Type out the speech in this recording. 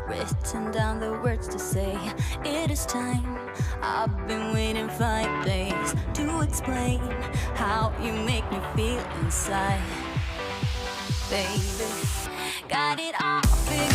written down the words to say. It is time. I've been waiting 5 days to explain how you make me feel inside. Baby, got it all figured